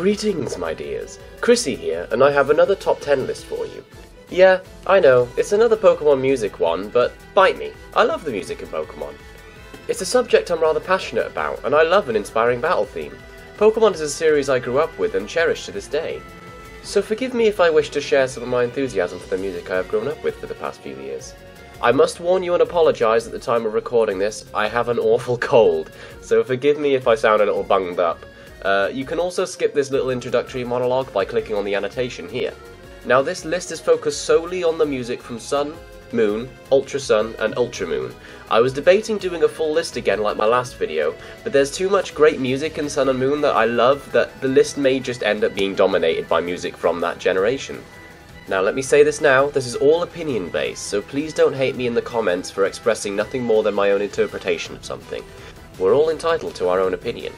Greetings, my dears. Chrissy here, and I have another top 10 list for you. Yeah, I know, it's another Pokemon music one, but bite me. I love the music in Pokemon. It's a subject I'm rather passionate about, and I love an inspiring battle theme. Pokemon is a series I grew up with and cherish to this day. So forgive me if I wish to share some of my enthusiasm for the music I have grown up with for the past few years. I must warn you and apologise at the time of recording this, I have an awful cold, so forgive me if I sound a little bunged up. You can also skip this little introductory monologue by clicking on the annotation here. Now this list is focused solely on the music from Sun, Moon, Ultra Sun, and Ultra Moon. I was debating doing a full list again like my last video, but there's too much great music in Sun and Moon that I love that the list may just end up being dominated by music from that generation. Now let me say this now, this is all opinion based, so please don't hate me in the comments for expressing nothing more than my own interpretation of something. We're all entitled to our own opinion.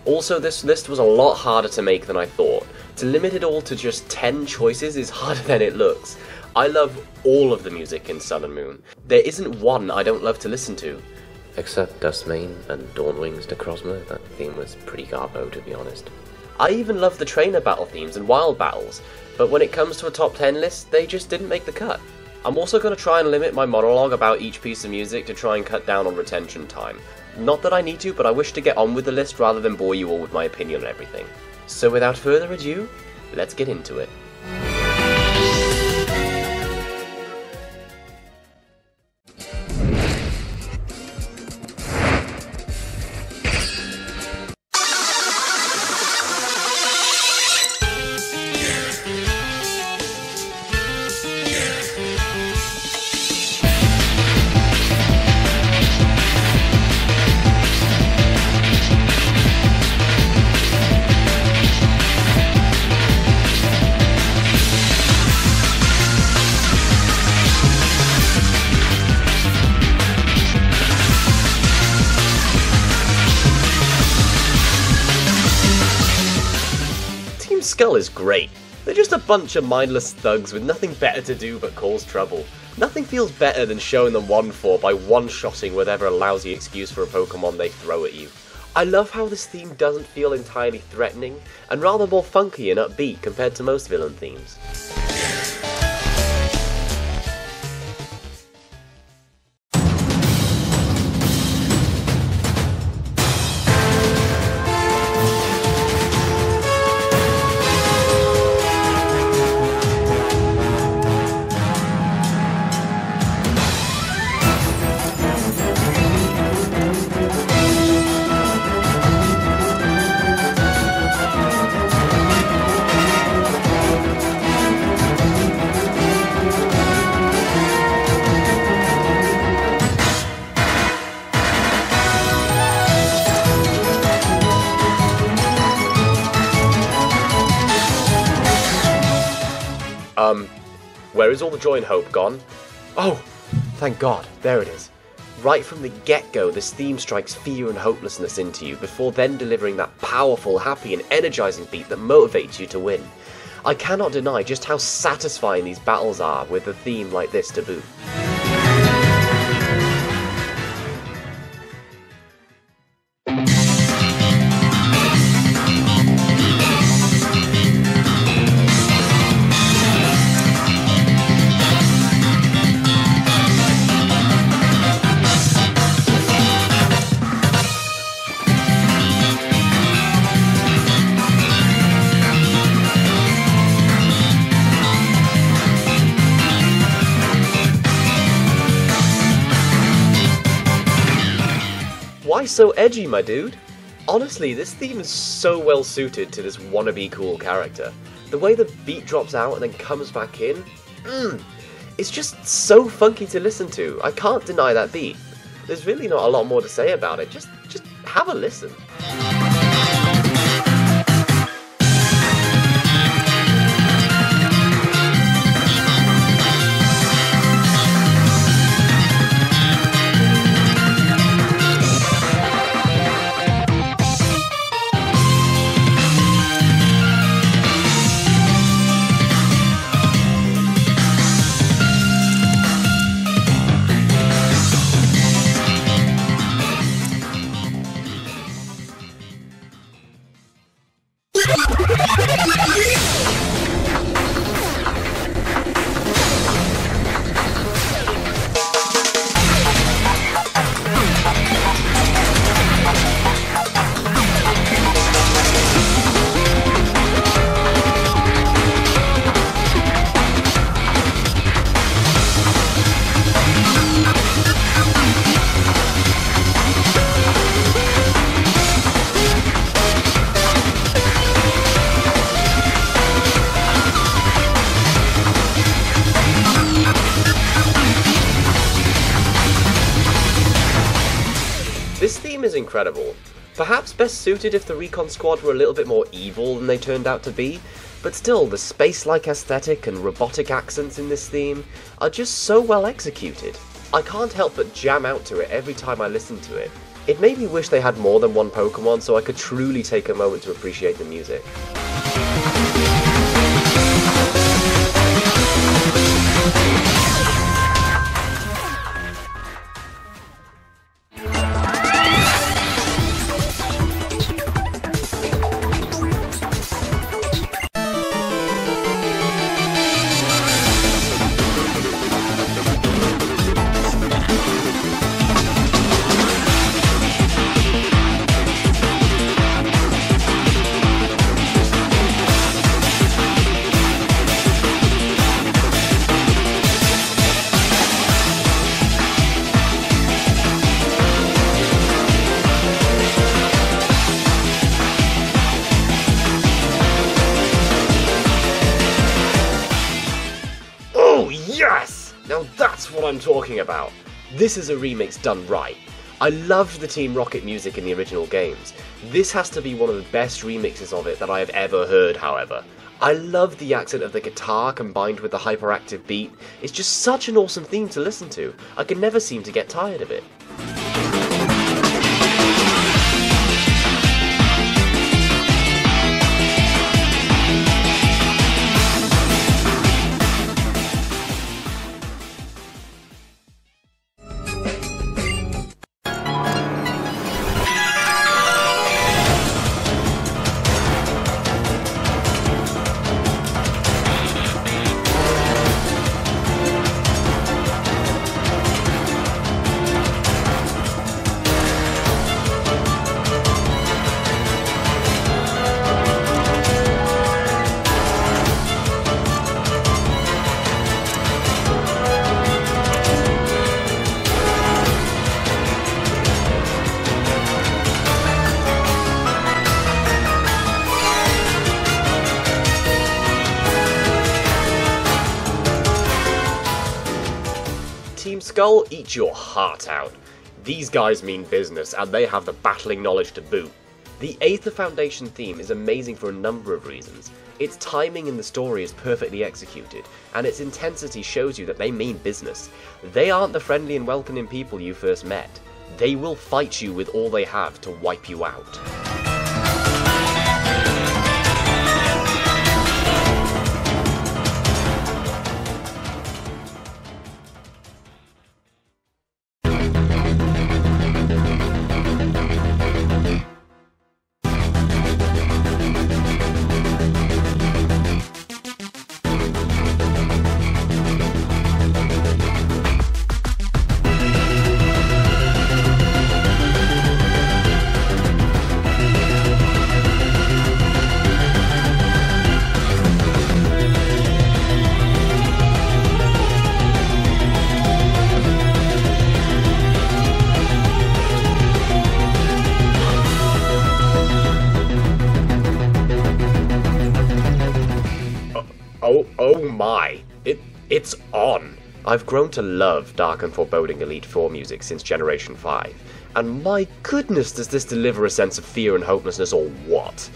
Also, this list was a lot harder to make than I thought. To limit it all to just 10 choices is harder than it looks. I love all of the music in Sun and Moon. There isn't one I don't love to listen to. Except Dustmane and Dawnwing's Necrozma, that theme was pretty garbo to be honest. I even love the trainer battle themes and wild battles, but when it comes to a top 10 list, they just didn't make the cut. I'm also going to try and limit my monologue about each piece of music to try and cut down on retention time. Not that I need to, but I wish to get on with the list rather than bore you all with my opinion on everything. So without further ado, let's get into it. Skull is great. They're just a bunch of mindless thugs with nothing better to do but cause trouble. Nothing feels better than showing them 1-4 by one-shotting whatever lousy excuse for a Pokemon they throw at you. I love how this theme doesn't feel entirely threatening, and rather more funky and upbeat compared to most villain themes. Where is all the joy and hope gone? Oh, thank God, there it is. Right from the get-go, this theme strikes fear and hopelessness into you, before then delivering that powerful, happy and energizing beat that motivates you to win. I cannot deny just how satisfying these battles are with a theme like this to boot. Why so edgy, my dude? Honestly, this theme is so well suited to this wannabe cool character. The way the beat drops out and then comes back in, it's just so funky to listen to. I can't deny that beat. There's really not a lot more to say about it, just have a listen. This theme is incredible. Perhaps best suited if the Recon Squad were a little bit more evil than they turned out to be, but still, the space-like aesthetic and robotic accents in this theme are just so well executed. I can't help but jam out to it every time I listen to it. It made me wish they had more than one Pokemon so I could truly take a moment to appreciate the music. Yes! Now that's what I'm talking about. This is a remix done right. I loved the Team Rocket music in the original games. This has to be one of the best remixes of it that I have ever heard, however. I love the accent of the guitar combined with the hyperactive beat. It's just such an awesome theme to listen to. I can never seem to get tired of it. Team Skull, eat your heart out. These guys mean business, and they have the battling knowledge to boot. The Aether Foundation theme is amazing for a number of reasons. Its timing in the story is perfectly executed, and its intensity shows you that they mean business. They aren't the friendly and welcoming people you first met. They will fight you with all they have to wipe you out. Oh my, it's on! I've grown to love Dark and Foreboding Elite 4 music since Generation 5, and my goodness does this deliver a sense of fear and hopelessness or what?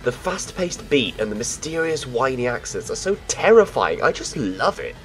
The fast-paced beat and the mysterious whiny accents are so terrifying, I just love it.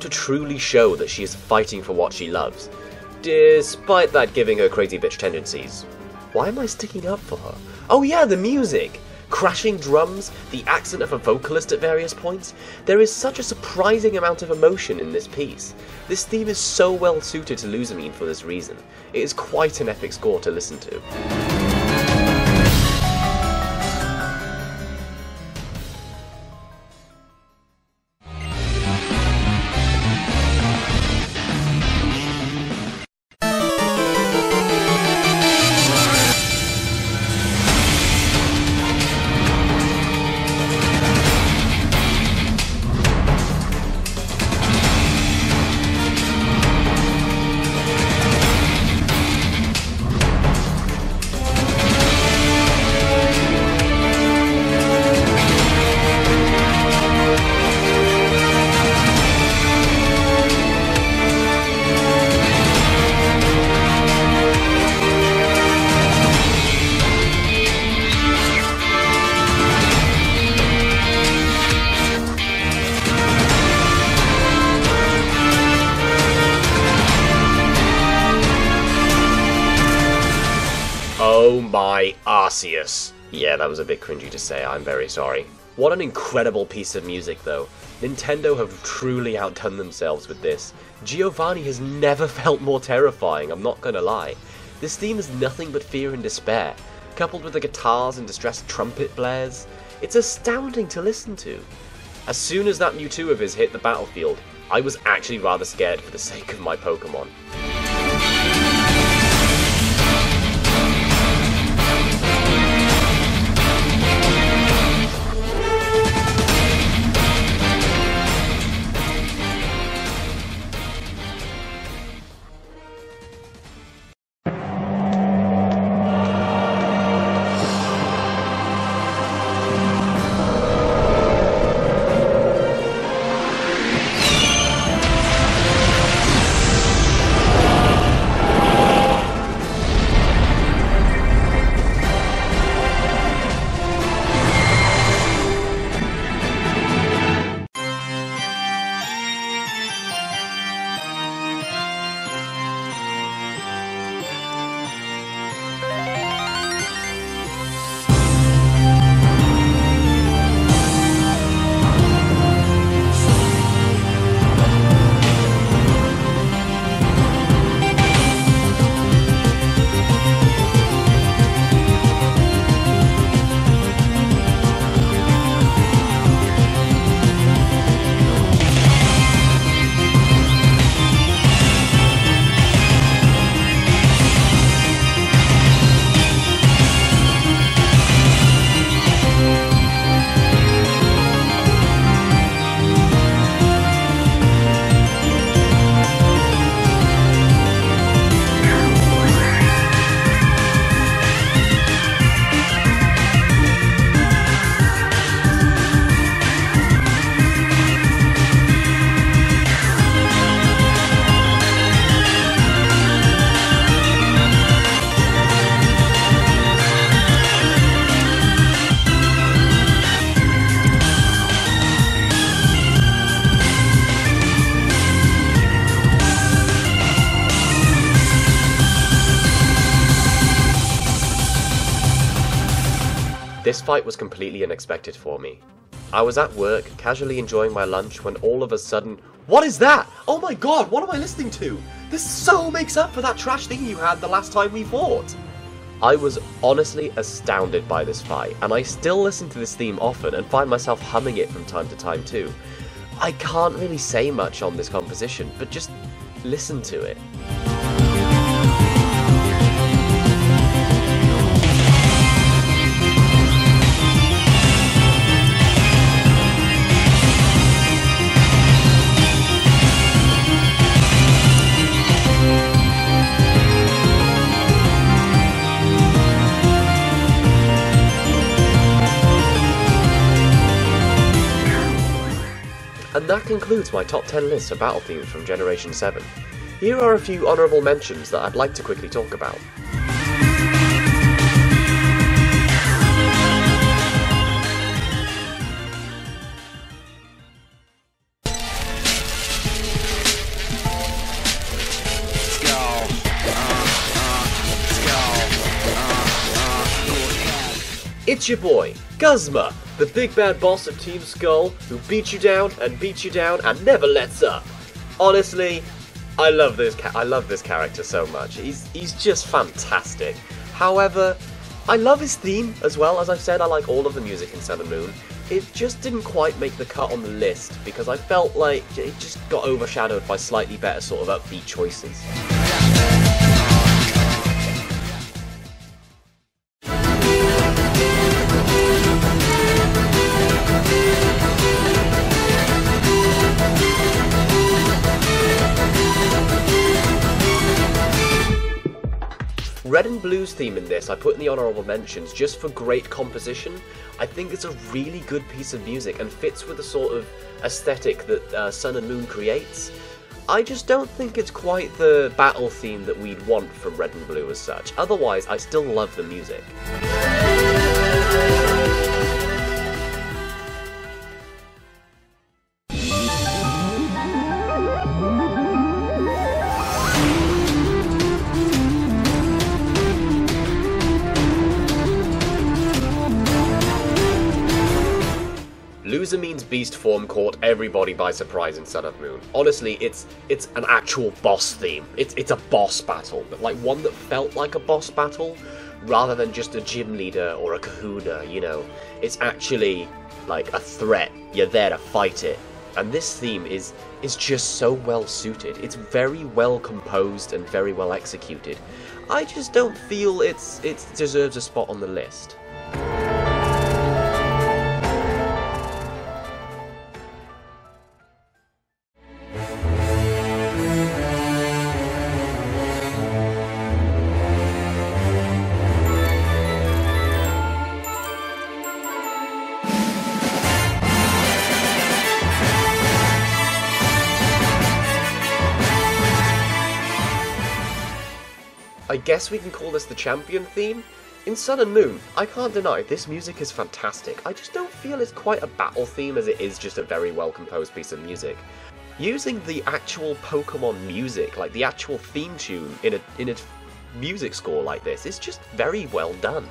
to truly show that she is fighting for what she loves, despite that giving her crazy bitch tendencies. Why am I sticking up for her? Oh yeah, the music! Crashing drums, the accent of a vocalist at various points. There is such a surprising amount of emotion in this piece. This theme is so well suited to Luzamine for this reason. It is quite an epic score to listen to. Oh my Arceus. Yeah, that was a bit cringy to say, I'm very sorry. What an incredible piece of music though. Nintendo have truly outdone themselves with this. Giovanni has never felt more terrifying, I'm not gonna lie. This theme is nothing but fear and despair, coupled with the guitars and distressed trumpet blares. It's astounding to listen to. As soon as that Mewtwo of his hit the battlefield, I was actually rather scared for the sake of my Pokemon. This fight was completely unexpected for me. I was at work, casually enjoying my lunch, when all of a sudden... What is that? Oh my god, what am I listening to? This so makes up for that trash thing you had the last time we fought. I was honestly astounded by this fight, and I still listen to this theme often and find myself humming it from time to time too. I can't really say much on this composition, but just listen to it. And that concludes my top 10 list of battle themes from Generation 7. Here are a few honourable mentions that I'd like to quickly talk about. It's your boy, Gasma, the big bad boss of Team Skull, who beats you down and never lets up. Honestly, I love this character so much. He's just fantastic. However, I love his theme as well. As I've said, I like all of the music in Sun and Moon. It just didn't quite make the cut on the list because I felt like it just got overshadowed by slightly better sort of upbeat choices. Red and Blue's theme in this I put in the honourable mentions just for great composition. I think it's a really good piece of music and fits with the sort of aesthetic that Sun and Moon creates. I just don't think it's quite the battle theme that we'd want from Red and Blue as such. Otherwise, I still love the music. Loser Mean's beast form caught everybody by surprise in Sun and Moon. Honestly, it's an actual boss theme. It's a boss battle, but like one that felt like a boss battle, rather than just a gym leader or a kahuna, you know. It's actually like a threat. You're there to fight it. And this theme is just so well suited. It's very well composed and very well executed. I just don't feel it deserves a spot on the list. I guess we can call this the champion theme. In Sun and Moon, I can't deny this music is fantastic. I just don't feel it's quite a battle theme as it is just a very well composed piece of music. Using the actual Pokemon music, like the actual theme tune in a music score like this, is just very well done.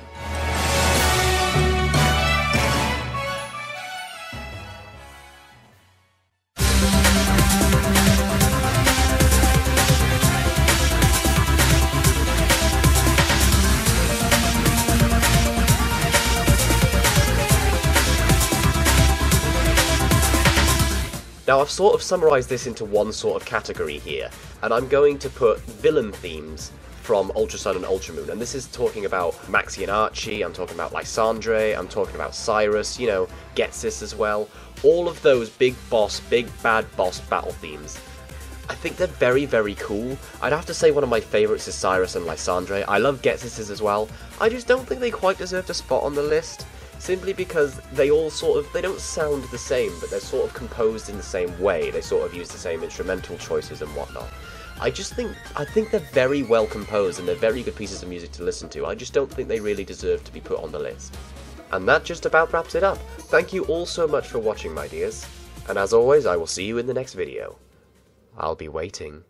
Now I've sort of summarised this into one sort of category here, and I'm going to put villain themes from Ultra Sun and Ultra Moon, and this is talking about Maxie and Archie, I'm talking about Lysandre, I'm talking about Cyrus, you know, Getsis as well. All of those big bad boss battle themes. I think they're very, very cool. I'd have to say one of my favourites is Cyrus and Lysandre. I love Getsis's as well. I just don't think they quite deserve a spot on the list. Simply because they all they don't sound the same, but they're sort of composed in the same way. They sort of use the same instrumental choices and whatnot. I think they're very well composed and they're very good pieces of music to listen to. I just don't think they really deserve to be put on the list. And that just about wraps it up. Thank you all so much for watching, my dears. And as always, I will see you in the next video. I'll be waiting.